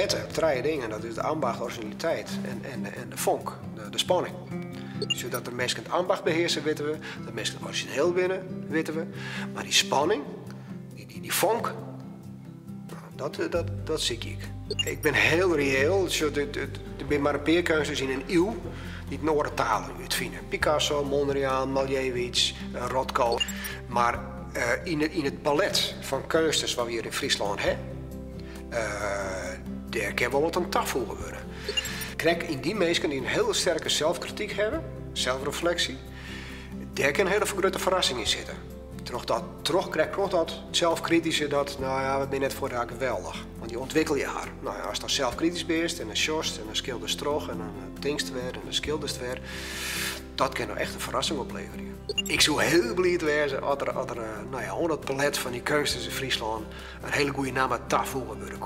wetten, drie dingen. Dat is de ambacht, originaliteit en de vonk, de spanning. Zodat de mensen het ambacht beheersen, weten we. Dat mensen het origineel winnen, weten we. Maar die spanning, die vonk, dat zie ik. Ik ben heel reëel. Er zijn maar een paar kunstenaars in een eeuw die het noorden talen uitvinden. Picasso, Mondriaan, Malevich, Rothko. Maar in het palet van kunstenaars wat we hier in Friesland hebben, daar kan wel wat aan tafel gebeuren. Kijk, in die mensen die een heel sterke zelfkritiek hebben, zelfreflectie, daar kan een hele grote verrassing in zitten. Krijg ik dat zelfkritische, dat, nou ja, we zijn net voor haar geweldig. Want die ontwikkel je haar. Nou ja, als je dan zelfkritisch bent en een sjost en een schilders terug en een tingst weer en een schilders weer, dat kan nou echt een verrassing opleveren. Ik zou heel blij zijn als er onder het palet van die kunstenaars in Friesland een hele goede naam aan tafel gebeuren.